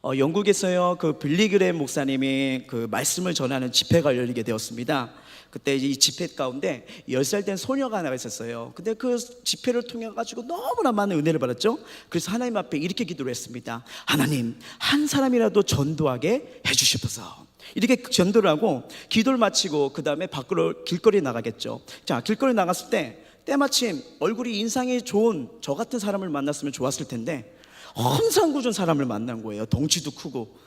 영국에서요, 그 빌리그램 목사님이 그 말씀을 전하는 집회가 열리게 되었습니다. 그때 이 집회 가운데 10살 된 소녀가 하나가 있었어요. 근데 그 집회를 통해 가지고 너무나 많은 은혜를 받았죠. 그래서 하나님 앞에 이렇게 기도를 했습니다. 하나님, 한 사람이라도 전도하게 해주시옵소서. 이렇게 전도를 하고 기도를 마치고 그 다음에 밖으로 길거리에 나가겠죠. 자, 길거리에 나갔을 때 때마침 얼굴이 인상이 좋은 저 같은 사람을 만났으면 좋았을 텐데 험상궂은 사람을 만난 거예요. 덩치도 크고.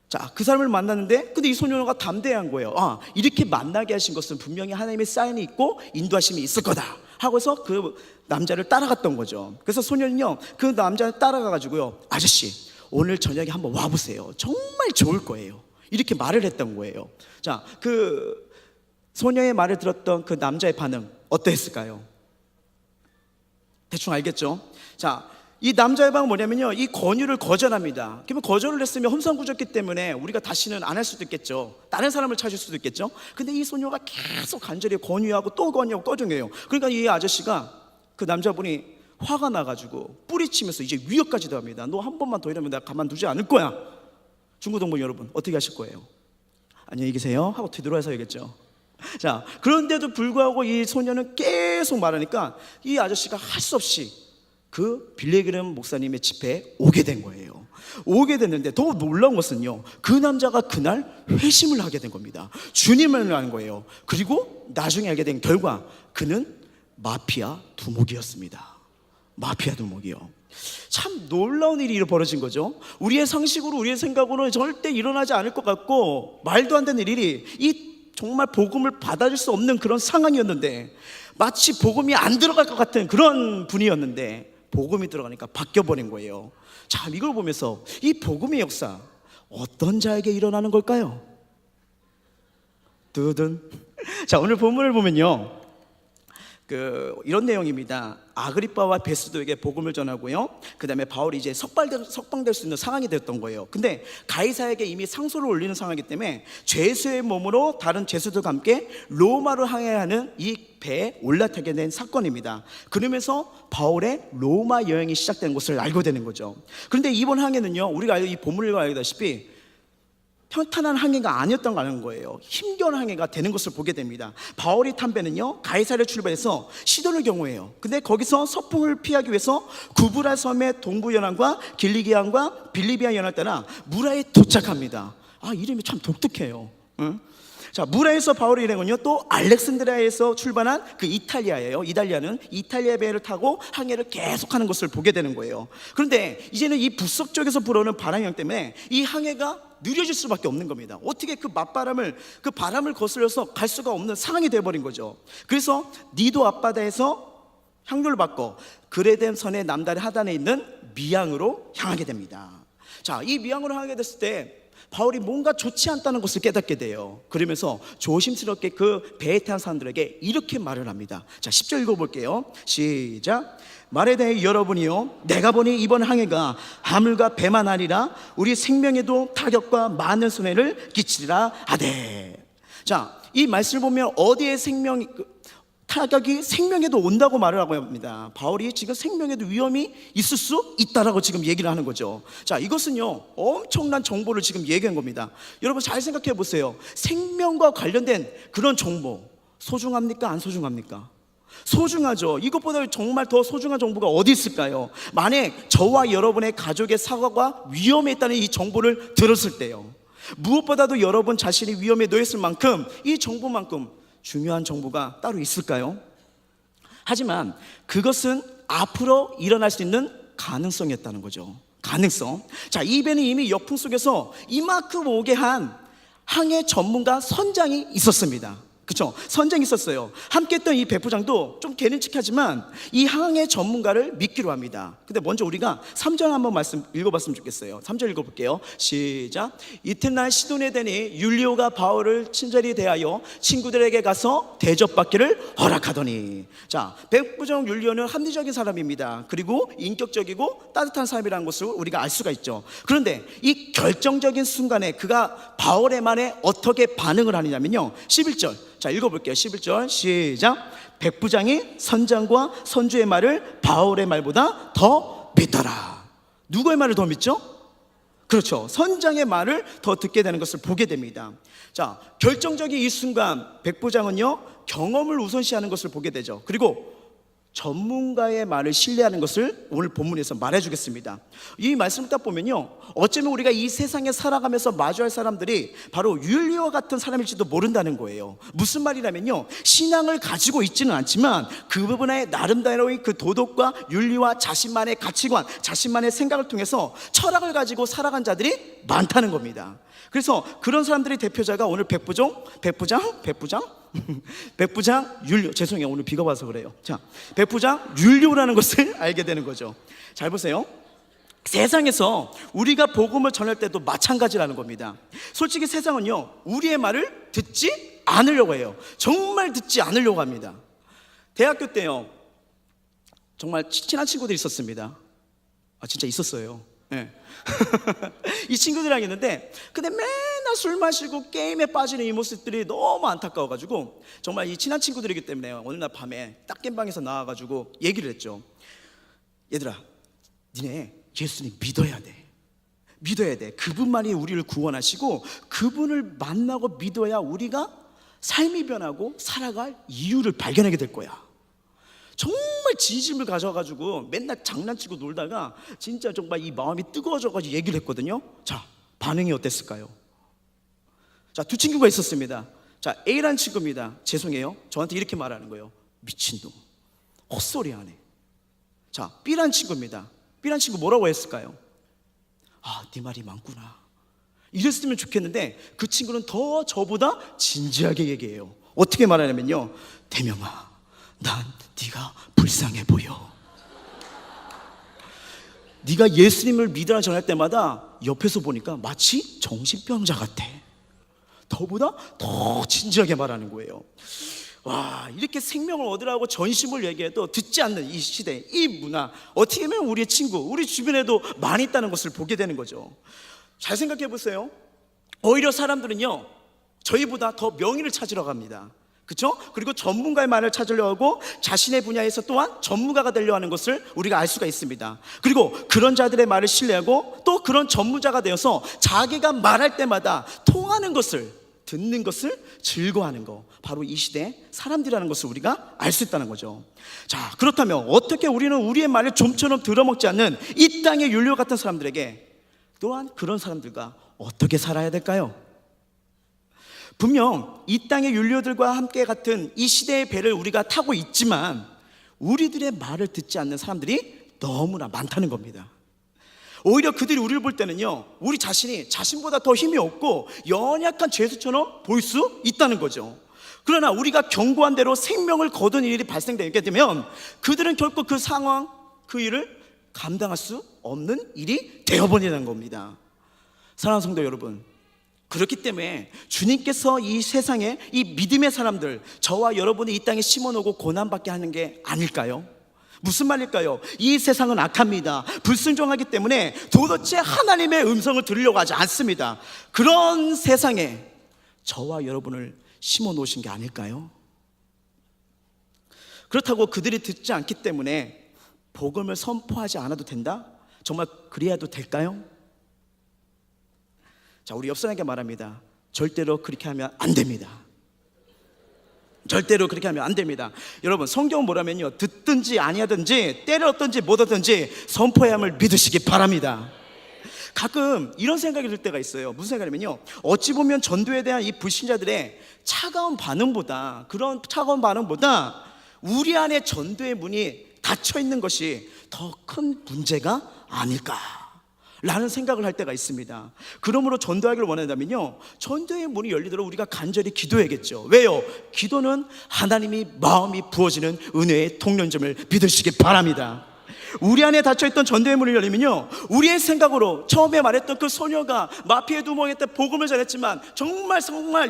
자, 그 사람을 만났는데 근데 이 소녀가 담대한 거예요. 아, 이렇게 만나게 하신 것은 분명히 하나님의 사인이 있고 인도하심이 있을 거다 하고서 그 남자를 따라갔던 거죠. 그래서 소녀는요, 그 남자를 따라가가지고요, 아저씨 오늘 저녁에 한번 와보세요. 정말 좋을 거예요. 이렇게 말을 했던 거예요. 자, 그 소녀의 말을 들었던 그 남자의 반응 어떠했을까요? 대충 알겠죠? 자, 이 남자의 방은 뭐냐면요, 이 권유를 거절합니다. 그러면 거절을 했으면 험상궂었기 때문에 우리가 다시는 안 할 수도 있겠죠. 다른 사람을 찾을 수도 있겠죠. 근데 이 소녀가 계속 간절히 권유하고 또 권유하고 꺼정해요. 그러니까 이 아저씨가, 그 남자분이 화가 나가지고 뿌리치면서 이제 위협까지도 합니다. 너 한 번만 더 이러면 내가 가만두지 않을 거야. 중고등부 여러분 어떻게 하실 거예요? 안녕히 계세요 하고 뒤돌아서야겠죠. 자, 그런데도 불구하고 이 소녀는 계속 말하니까 이 아저씨가 할 수 없이 그 빌리그램 목사님의 집회에 오게 된 거예요. 오게 됐는데 더 놀라운 것은요, 그 남자가 그날 회심을 하게 된 겁니다. 주님을 아는 거예요. 그리고 나중에 알게 된 결과 그는 마피아 두목이었습니다. 마피아 두목이요. 참 놀라운 일이 벌어진 거죠. 우리의 상식으로, 우리의 생각으로는 절대 일어나지 않을 것 같고 말도 안 되는 일이, 이 정말 복음을 받아줄 수 없는 그런 상황이었는데, 마치 복음이 안 들어갈 것 같은 그런 분이었는데 복음이 들어가니까 바뀌어버린 거예요. 자, 이걸 보면서 이 복음의 역사 어떤 자에게 일어나는 걸까요? 두둔. 자, 오늘 본문을 보면요, 이런 내용입니다. 아그리빠와 베스도에게 복음을 전하고요, 그 다음에 바울이 이제 석방될 수 있는 상황이 됐던 거예요. 근데 가이사에게 이미 상소를 올리는 상황이기 때문에 죄수의 몸으로 다른 죄수들과 함께 로마로 항해하는 이 배에 올라타게 된 사건입니다. 그러면서 바울의 로마 여행이 시작된 것을 알게 되는 거죠. 그런데 이번 항해는요, 우리가 이 본문을 알다시피 평탄한 항해가 아니었던 거예요. 힘겨운 항해가 되는 것을 보게 됩니다. 바울이 탄 배는요, 가이사를 출발해서 시돈을 경유해요. 근데 거기서 서풍을 피하기 위해서 구브라 섬의 동부 연안과 길리기 항과 빌리비아 연안을 따라 무라에 도착합니다. 아, 이름이 참 독특해요. 응? 자, 무라에서 바울이 일행 건요, 또 알렉산드리아에서 출발한 그 이탈리아예요. 이탈리아는 이탈리아 배를 타고 항해를 계속하는 것을 보게 되는 거예요. 그런데 이제는 이 북석 쪽에서 불어오는 바람영 때문에 이 항해가 느려질 수밖에 없는 겁니다. 어떻게 그 바람을 거슬려서 갈 수가 없는 상황이 되어버린 거죠. 그래서 니도 앞바다에서 항로를 바꿔 그레덴 선의 남다리 하단에 있는 미항으로 향하게 됩니다. 자, 이 미항으로 향하게 됐을 때 바울이 뭔가 좋지 않다는 것을 깨닫게 돼요. 그러면서 조심스럽게 그 배에 탄 사람들에게 이렇게 말을 합니다. 자, 10절 읽어볼게요. 시작. 말에 대해 여러분이요, 내가 보니 이번 항해가 하물과 배만 아니라 우리 생명에도 타격과 많은 손해를 끼치리라 하되. 자, 이 말씀을 보면 어디에 타격이 생명에도 온다고 말을 하고 합니다. 바울이 지금 생명에도 위험이 있을 수 있다라고 지금 얘기를 하는 거죠. 자, 이것은요, 엄청난 정보를 지금 얘기한 겁니다. 여러분 잘 생각해 보세요. 생명과 관련된 그런 정보 소중합니까? 안 소중합니까? 소중하죠. 이것보다 정말 더 소중한 정보가 어디 있을까요? 만약 저와 여러분의 가족의 사고가 위험에 있다는 이 정보를 들었을 때요, 무엇보다도 여러분 자신이 위험에 놓였을 만큼 이 정보만큼 중요한 정보가 따로 있을까요? 하지만 그것은 앞으로 일어날 수 있는 가능성이었다는 거죠. 가능성. 자, 이 배는 이미 역풍 속에서 이만큼 오게 한 항해 전문가 선장이 있었습니다. 그쵸? 선장이 있었어요. 함께 했던 이 배부장도 좀 개는칙하지만 이 항해 전문가를 믿기로 합니다. 근데 먼저 우리가 3절 한번 말씀 읽어봤으면 좋겠어요. 3절 읽어볼게요. 시작. 이튿날 시돈에 대니 율리오가 바울을 친절히 대하여 친구들에게 가서 대접받기를 허락하더니. 자, 배부장 율리오는 합리적인 사람입니다. 그리고 인격적이고 따뜻한 사람이라는 것을 우리가 알 수가 있죠. 그런데 이 결정적인 순간에 그가 바울의 말에 어떻게 반응을 하느냐면요, 11절. 자, 읽어볼게요. 11절 시작. 백부장이 선장과 선주의 말을 바울의 말보다 더 믿더라. 누구의 말을 더 믿죠? 그렇죠. 선장의 말을 더 듣게 되는 것을 보게 됩니다. 자, 결정적인 이 순간 백부장은요, 경험을 우선시하는 것을 보게 되죠. 그리고 전문가의 말을 신뢰하는 것을 오늘 본문에서 말해주겠습니다. 이 말씀을 딱 보면요, 어쩌면 우리가 이 세상에 살아가면서 마주할 사람들이 바로 율리와 같은 사람일지도 모른다는 거예요. 무슨 말이냐면요, 신앙을 가지고 있지는 않지만 그 부분에 나름대로의 그 도덕과 윤리와 자신만의 가치관, 자신만의 생각을 통해서 철학을 가지고 살아간 자들이 많다는 겁니다. 그래서 그런 사람들의 대표자가 오늘 백부장 율료, 죄송해요, 오늘 비가 와서 그래요. 자, 백부장 율료라는 것을 알게 되는 거죠. 잘 보세요. 세상에서 우리가 복음을 전할 때도 마찬가지라는 겁니다. 솔직히 세상은요, 우리의 말을 듣지 않으려고 해요. 정말 듣지 않으려고 합니다. 대학교 때요, 정말 친한 친구들이 있었습니다. 진짜 있었어요. 네. 이 친구들이랑 있는데, 근데 맨날 술 마시고 게임에 빠지는 이 모습들이 너무 안타까워가지고, 정말 이 친한 친구들이기 때문에 어느 날 밤에 딱 겜방에서 나와가지고 얘기를 했죠. 얘들아, 니네 예수님 믿어야 돼. 그분만이 우리를 구원하시고 그분을 만나고 믿어야 우리가 삶이 변하고 살아갈 이유를 발견하게 될 거야. 정말 진심을 가져가지고 맨날 장난치고 놀다가 진짜 정말 이 마음이 뜨거워져가지고 얘기를 했거든요. 자, 반응이 어땠을까요? 자, 두 친구가 있었습니다. 자, A라는 친구입니다. 죄송해요, 저한테 이렇게 말하는 거예요. 미친놈, 헛소리하네. 자, B라는 친구입니다. B라는 친구 뭐라고 했을까요? 네 말이 많구나, 이랬으면 좋겠는데 그 친구는 더 저보다 진지하게 얘기해요. 어떻게 말하냐면요, 대명아, 난 네가 불쌍해 보여. 네가 예수님을 믿으라 전할 때마다 옆에서 보니까 마치 정신병자 같아. 더보다 더 진지하게 말하는 거예요. 와, 이렇게 생명을 얻으라고 전심을 얘기해도 듣지 않는 이 시대, 이 문화, 어떻게 보면 우리의 친구, 우리 주변에도 많이 있다는 것을 보게 되는 거죠. 잘 생각해 보세요. 오히려 사람들은요, 저희보다 더 명의를 찾으러 갑니다. 그렇죠? 그리고 전문가의 말을 찾으려 하고 자신의 분야에서 또한 전문가가 되려 하는 것을 우리가 알 수가 있습니다. 그리고 그런 자들의 말을 신뢰하고 또 그런 전문자가 되어서 자기가 말할 때마다 통하는 것을, 듣는 것을 즐거워하는 거, 바로 이 시대의 사람들이라는 것을 우리가 알 수 있다는 거죠. 자, 그렇다면 어떻게 우리는 우리의 말을 좀처럼 들어먹지 않는 이 땅의 율료 같은 사람들에게, 또한 그런 사람들과 어떻게 살아야 될까요? 분명 이 땅의 율료들과 함께 같은 이 시대의 배를 우리가 타고 있지만 우리들의 말을 듣지 않는 사람들이 너무나 많다는 겁니다. 오히려 그들이 우리를 볼 때는요, 우리 자신이 자신보다 더 힘이 없고 연약한 죄수처럼 보일 수 있다는 거죠. 그러나 우리가 경고한 대로 생명을 거두는 일이 발생되게 되면 그들은 결코 그 상황, 그 일을 감당할 수 없는 일이 되어버리는 겁니다. 사랑하는 성도 여러분, 그렇기 때문에 주님께서 이 세상에 이 믿음의 사람들, 저와 여러분이 이 땅에 심어놓고 고난받게 하는 게 아닐까요? 무슨 말일까요? 이 세상은 악합니다. 불순종하기 때문에 도대체 하나님의 음성을 들으려고 하지 않습니다. 그런 세상에 저와 여러분을 심어 놓으신 게 아닐까요? 그렇다고 그들이 듣지 않기 때문에 복음을 선포하지 않아도 된다? 정말 그래야도 될까요? 자, 우리 옆 사람에게 말합니다. 절대로 그렇게 하면 안 됩니다. 절대로 그렇게 하면 안 됩니다. 여러분, 성경은 뭐라면요, 듣든지 아니하든지 때렸든지 못하든지 선포해야함을 믿으시기 바랍니다. 가끔 이런 생각이 들 때가 있어요. 무슨 생각이냐면요, 어찌 보면 전도에 대한 이 불신자들의 차가운 반응보다, 그런 차가운 반응보다 우리 안에 전도의 문이 닫혀 있는 것이 더 큰 문제가 아닐까 라는 생각을 할 때가 있습니다. 그러므로 전도하기를 원한다면요, 전도의 문이 열리도록 우리가 간절히 기도해야겠죠. 왜요? 기도는 하나님이 마음이 부어지는 은혜의 통로점을 믿으시기 바랍니다. 우리 안에 닫혀있던 전도의 문이 열리면요, 우리의 생각으로 처음에 말했던 그 소녀가 마피아의 두목에 때 복음을 전했지만 정말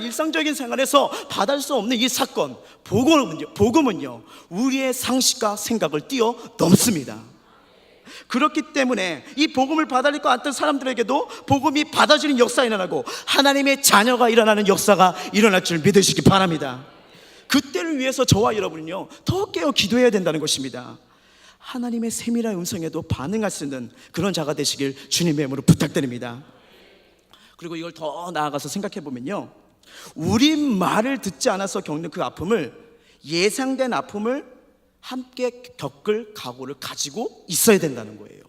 일상적인 생활에서 받을 수 없는 이 사건, 복음은요 우리의 상식과 생각을 뛰어넘습니다. 그렇기 때문에 이 복음을 받아들일 것 같은 사람들에게도 복음이 받아지는 역사가 일어나고 하나님의 자녀가 일어나는 역사가 일어날 줄 믿으시기 바랍니다. 그때를 위해서 저와 여러분은요 더 깨어 기도해야 된다는 것입니다. 하나님의 세밀한 음성에도 반응할 수 있는 그런 자가 되시길 주님의 이름으로 부탁드립니다. 그리고 이걸 더 나아가서 생각해 보면요, 우리 말을 듣지 않아서 겪는 그 아픔을, 예상된 아픔을 함께 겪을 각오를 가지고 있어야 된다는 거예요.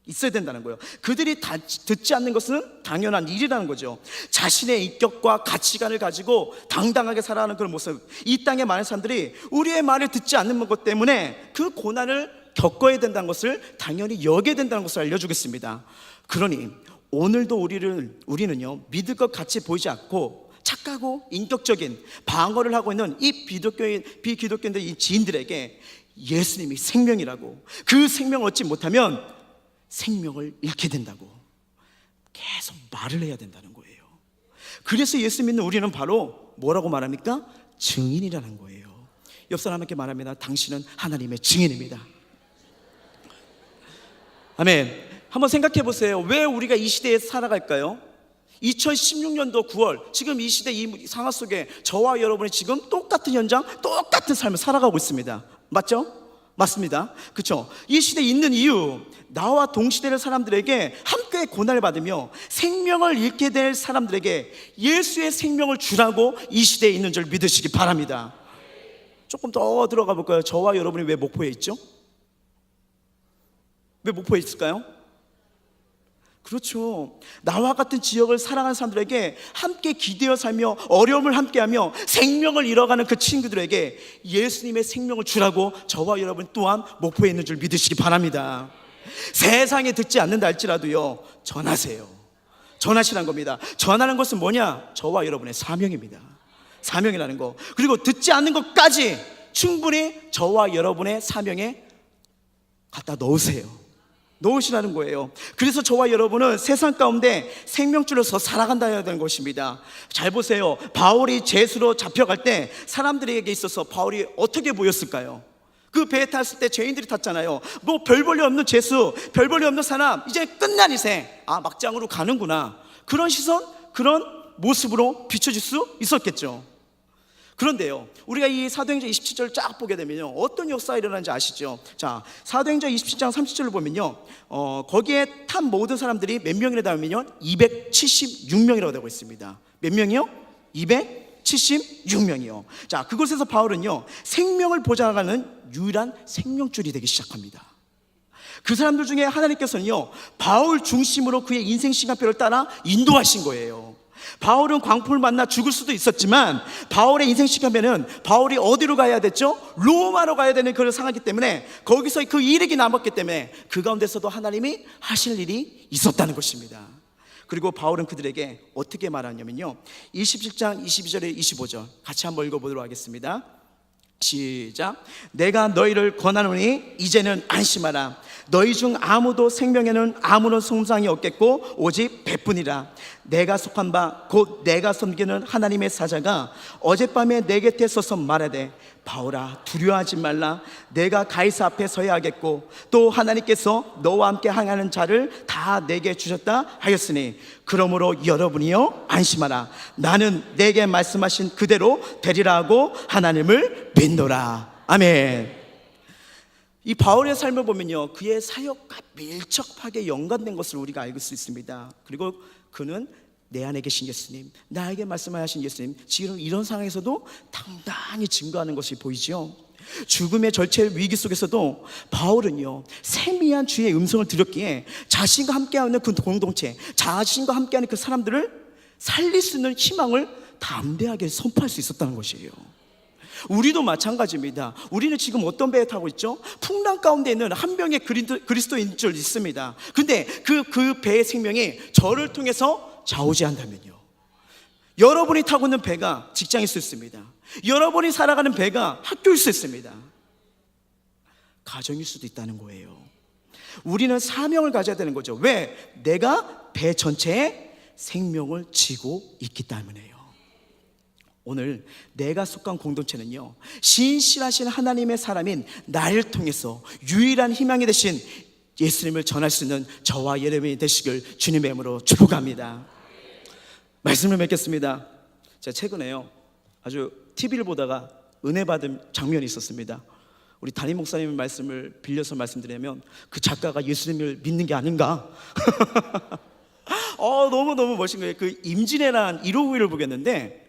있어야 된다는 거예요. 그들이 듣지 않는 것은 당연한 일이라는 거죠. 자신의 인격과 가치관을 가지고 당당하게 살아가는 그런 모습, 이 땅에 많은 사람들이 우리의 말을 듣지 않는 것 때문에 그 고난을 겪어야 된다는 것을 당연히 여겨야 된다는 것을 알려주겠습니다. 그러니 오늘도 우리는요, 믿을 것 같이 보이지 않고 착하고 인격적인 방어를 하고 있는 이 비기독교인들, 이 지인들에게 예수님이 생명이라고, 그 생명을 얻지 못하면 생명을 잃게 된다고 계속 말을 해야 된다는 거예요. 그래서 예수 믿는 우리는 바로 뭐라고 말합니까? 증인이라는 거예요. 옆 사람에게 말합니다. 당신은 하나님의 증인입니다. 아멘. 한번 생각해 보세요. 왜 우리가 이 시대에 살아갈까요? 2016년도 9월, 지금 이 시대 이 상황 속에 저와 여러분이 지금 똑같은 현장, 똑같은 삶을 살아가고 있습니다. 맞죠? 맞습니다. 그렇죠? 이 시대에 있는 이유, 나와 동시대의 사람들에게 함께 고난을 받으며 생명을 잃게 될 사람들에게 예수의 생명을 주라고 이 시대에 있는 줄 믿으시기 바랍니다. 조금 더 들어가 볼까요? 저와 여러분이 왜 목포에 있죠? 왜 목포에 있을까요? 그렇죠. 나와 같은 지역을 사랑하는 사람들에게 함께 기대어 살며 어려움을 함께하며 생명을 잃어가는 그 친구들에게 예수님의 생명을 주라고 저와 여러분 또한 목포에 있는 줄 믿으시기 바랍니다. 세상에 듣지 않는다 할지라도요, 전하세요. 전하시라는 겁니다. 전하는 것은 뭐냐? 저와 여러분의 사명입니다. 사명이라는 거. 그리고 듣지 않는 것까지 충분히 저와 여러분의 사명에 갖다 넣으시라는 거예요. 그래서 저와 여러분은 세상 가운데 생명줄로서 살아간다 해야 되는 것입니다. 잘 보세요. 바울이 제수로 잡혀갈 때 사람들에게 있어서 바울이 어떻게 보였을까요? 그 배에 탔을 때 죄인들이 탔잖아요. 뭐 별 볼일 없는 제수, 별 볼일 없는 사람, 이제 끝난 인생, 막장으로 가는구나, 그런 시선, 그런 모습으로 비춰질 수 있었겠죠. 그런데요, 우리가 이 사도행전 27절을 쫙 보게 되면요, 어떤 역사가 일어나는지 아시죠? 자, 사도행전 27장 30절을 보면요, 거기에 탄 모든 사람들이 몇 명이라고 하면요, 276명이라고 되고 있습니다. 몇 명이요? 276명이요. 자, 그곳에서 바울은요, 생명을 보장하는 유일한 생명줄이 되기 시작합니다. 그 사람들 중에 하나님께서는요, 바울 중심으로 그의 인생 시간표를 따라 인도하신 거예요. 바울은 광풍을 만나 죽을 수도 있었지만 바울의 인생 시간표는 바울이 어디로 가야 됐죠? 로마로 가야 되는 그런 상황이기 때문에 거기서 그 일액이 남았기 때문에 그 가운데서도 하나님이 하실 일이 있었다는 것입니다. 그리고 바울은 그들에게 어떻게 말하냐면요, 27장 22절에 25절 같이 한번 읽어보도록 하겠습니다. 시작. 내가 너희를 권하노니 이제는 안심하라. 너희 중 아무도 생명에는 아무런 손상이 없겠고 오직 배뿐이라. 내가 속한 바 곧 내가 섬기는 하나님의 사자가 어젯밤에 내 곁에 서서 말하되, 바울아 두려워하지 말라. 내가 가이사 앞에 서야 하겠고 또 하나님께서 너와 함께 항하는 자를 다 내게 주셨다 하였으니 그러므로 여러분이여 안심하라. 나는 내게 말씀하신 그대로 되리라 하고 하나님을 믿노라. 아멘. 이 바울의 삶을 보면요, 그의 사역과 밀접하게 연관된 것을 우리가 알 수 있습니다. 그리고 그는 내 안에 계신 예수님, 나에게 말씀하신 예수님, 지금 이런 상황에서도 당당히 증거하는 것이 보이죠. 죽음의 절체 위기 속에서도 바울은요, 세미한 주의 음성을 들었기에 자신과 함께하는 그 공동체, 자신과 함께하는 그 사람들을 살릴 수 있는 희망을 담대하게 선포할 수 있었다는 것이에요. 우리도 마찬가지입니다. 우리는 지금 어떤 배에 타고 있죠? 풍랑 가운데 있는 한 명의 그리스도인 줄 있습니다. 근데 그 배의 생명이 저를 통해서 좌우지한다면요, 여러분이 타고 있는 배가 직장일 수 있습니다. 여러분이 살아가는 배가 학교일 수 있습니다. 가정일 수도 있다는 거예요. 우리는 사명을 가져야 되는 거죠. 왜? 내가 배 전체에 생명을 지고 있기 때문에요. 오늘 내가 속한 공동체는요, 신실하신 하나님의 사람인 나를 통해서 유일한 희망이 되신 예수님을 전할 수 있는 저와 여러분이 되시길 주님의 이름으로 축복합니다. 말씀을 맺겠습니다. 제가 최근에요, 아주 TV를 보다가 은혜 받은 장면이 있었습니다. 우리 담임 목사님 말씀을 빌려서 말씀드리면 그 작가가 예수님을 믿는 게 아닌가 너무너무 멋진 거예요. 그 임진왜란 1호 후일을 보겠는데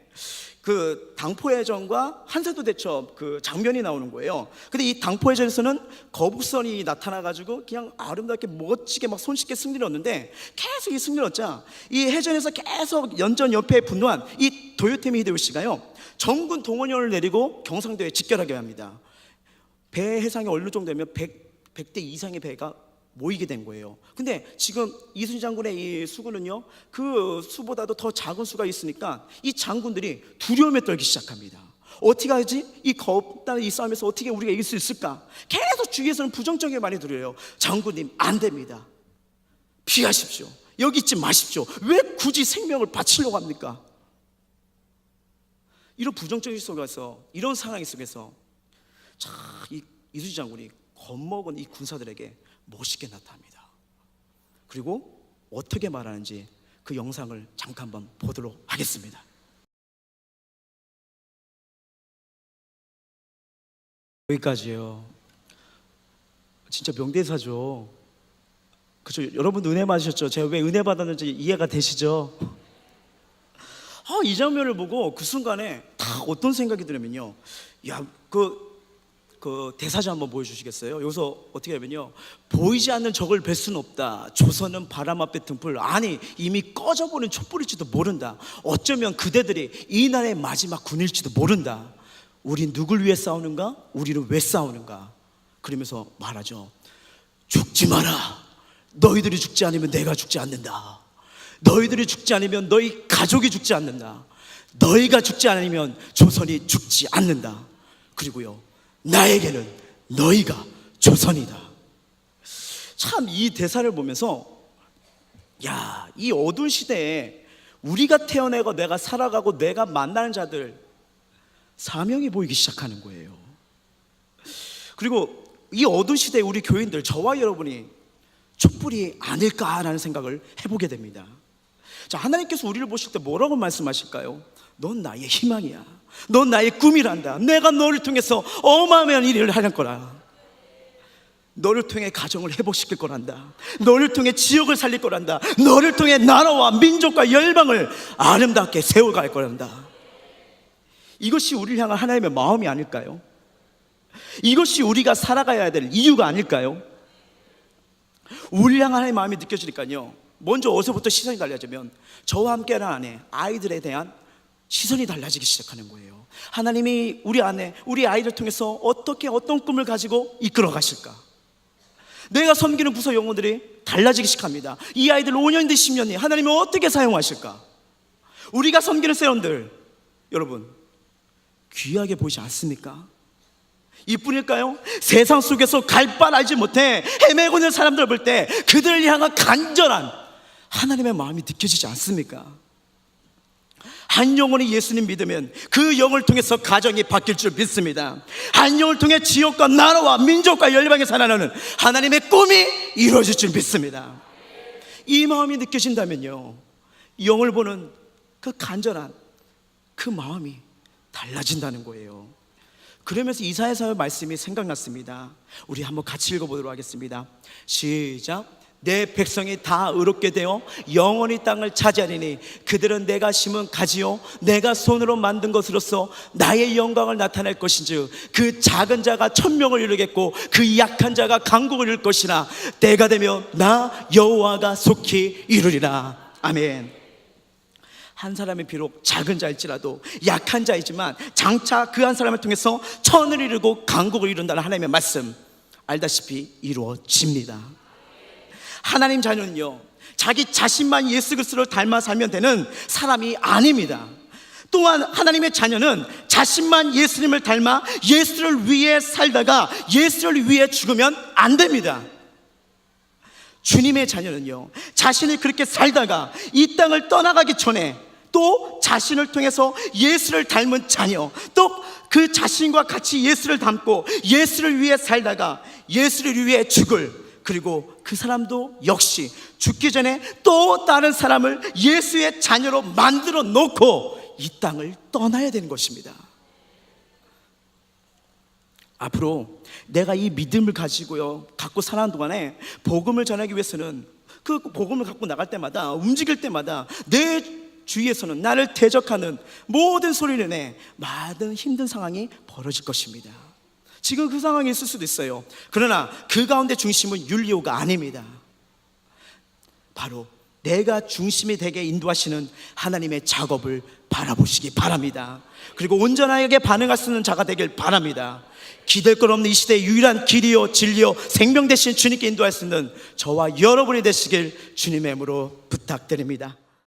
그 당포해전과 한세도 대첩 그 장면이 나오는 거예요. 근데 이 당포해전에서는 거북선이 나타나가지고 그냥 아름답게 멋지게 막 손쉽게 승리를 얻는데, 계속 이 승리를 얻자 이 해전에서 계속 연전 연패에 분노한 이 도요토미 히데요시가요, 전군 동원령을 내리고 경상도에 집결하게 합니다. 배 해상이 어느 정도 되면 100대 이상의 배가 모이게 된 거예요. 근데 지금 이순신 장군의 이 수군은요, 그 수보다도 더 작은 수가 있으니까 이 장군들이 두려움에 떨기 시작합니다. 어떻게 하지? 이 겁나는 이 싸움에서 어떻게 우리가 이길 수 있을까? 계속 주위에서는 부정적인 말이 들려요. 장군님, 안 됩니다. 피하십시오. 여기 있지 마십시오. 왜 굳이 생명을 바치려고 합니까? 이런 부정적인 속에서, 이런 상황 속에서 이 이순신 장군이 겁먹은 이 군사들에게 멋있게 나타납니다. 그리고 어떻게 말하는지 그 영상을 잠깐 한번 보도록 하겠습니다. 여기까지요. 진짜 명대사죠. 그죠? 여러분 은혜 받으셨죠? 제가 왜 은혜 받았는지 이해가 되시죠? 이 장면을 보고 그 순간에 다 어떤 생각이 들냐면요, 그 대사자 한번 보여주시겠어요? 여기서 어떻게 하면요, 보이지 않는 적을 뵐 수는 없다. 조선은 바람 앞에 등불, 아니 이미 꺼져버린 촛불일지도 모른다. 어쩌면 그대들이 이 나라의 마지막 군일지도 모른다. 우린 누굴 위해 싸우는가? 우리는 왜 싸우는가? 그러면서 말하죠. 죽지 마라. 너희들이 죽지 않으면 내가 죽지 않는다. 너희들이 죽지 않으면 너희 가족이 죽지 않는다. 너희가 죽지 않으면 조선이 죽지 않는다. 그리고요, 나에게는 너희가 조선이다. 참 이 대사를 보면서 이 어두운 시대에 우리가 태어나고 내가 살아가고 내가 만나는 자들 사명이 보이기 시작하는 거예요. 그리고 이 어두운 시대에 우리 교인들, 저와 여러분이 촛불이 아닐까라는 생각을 해보게 됩니다. 자, 하나님께서 우리를 보실 때 뭐라고 말씀하실까요? 넌 나의 희망이야. 넌 나의 꿈이란다. 내가 너를 통해서 어마어마한 일을 할 거라. 너를 통해 가정을 회복시킬 거란다. 너를 통해 지역을 살릴 거란다. 너를 통해 나라와 민족과 열방을 아름답게 세워갈 거란다. 이것이 우리를 향한 하나님의 마음이 아닐까요? 이것이 우리가 살아가야 될 이유가 아닐까요? 우리를 향한 하나님의 마음이 느껴지니까요, 먼저 어디서부터 시선이 달라지면 저와 함께하는 안에 아이들에 대한 시선이 달라지기 시작하는 거예요. 하나님이 우리 안에 우리 아이를 통해서 어떤 꿈을 가지고 이끌어 가실까? 내가 섬기는 부서 영혼들이 달라지기 시작합니다. 이 아이들 5년 뒤 10년 뒤 하나님이 어떻게 사용하실까? 우리가 섬기는 세원들, 여러분 귀하게 보이지 않습니까? 이뿐일까요? 세상 속에서 갈 바를 알지 못해 헤매고 있는 사람들을 볼 때 그들을 향한 간절한 하나님의 마음이 느껴지지 않습니까? 한 영혼이 예수님 믿으면 그 영을 통해서 가정이 바뀔 줄 믿습니다. 한 영을 통해 지역과 나라와 민족과 열방에 살아나는 하나님의 꿈이 이루어질 줄 믿습니다. 이 마음이 느껴진다면요, 영을 보는 그 간절한 그 마음이 달라진다는 거예요. 그러면서 이사야서의 말씀이 생각났습니다. 우리 한번 같이 읽어보도록 하겠습니다. 시작. 내 백성이 다 의롭게 되어 영원히 땅을 차지하리니 그들은 내가 심은 가지요 내가 손으로 만든 것으로서 나의 영광을 나타낼 것인즉 그 작은 자가 천명을 이루겠고 그 약한 자가 강국을 이룰 것이나 때가 되면 나 여호와가 속히 이루리라. 아멘. 한 사람이 비록 작은 자일지라도 약한 자이지만 장차 그 한 사람을 통해서 천을 이루고 강국을 이룬다는 하나님의 말씀 알다시피 이루어집니다. 하나님 자녀는요, 자기 자신만 예수 그리스도를 닮아 살면 되는 사람이 아닙니다. 또한 하나님의 자녀는 자신만 예수님을 닮아 예수를 위해 살다가 예수를 위해 죽으면 안 됩니다. 주님의 자녀는요, 자신이 그렇게 살다가 이 땅을 떠나가기 전에 또 자신을 통해서 예수를 닮은 자녀, 또 그 자신과 같이 예수를 닮고 예수를 위해 살다가 예수를 위해 죽을, 그리고 그 사람도 역시 죽기 전에 또 다른 사람을 예수의 자녀로 만들어 놓고 이 땅을 떠나야 되는 것입니다. 앞으로 내가 이 믿음을 갖고 살아가는 동안에 복음을 전하기 위해서는 그 복음을 갖고 나갈 때마다, 움직일 때마다 내 주위에서는 나를 대적하는 모든 소리를 내 많은 힘든 상황이 벌어질 것입니다. 지금 그 상황에 있을 수도 있어요. 그러나 그 가운데 중심은 율리오가 아닙니다. 바로 내가 중심이 되게 인도하시는 하나님의 작업을 바라보시기 바랍니다. 그리고 온전하게 반응할 수 있는 자가 되길 바랍니다. 기댈 것 없는 이 시대의 유일한 길이요 진리요 생명 되신 주님께 인도할 수 있는 저와 여러분이 되시길 주님의 이름으로 부탁드립니다.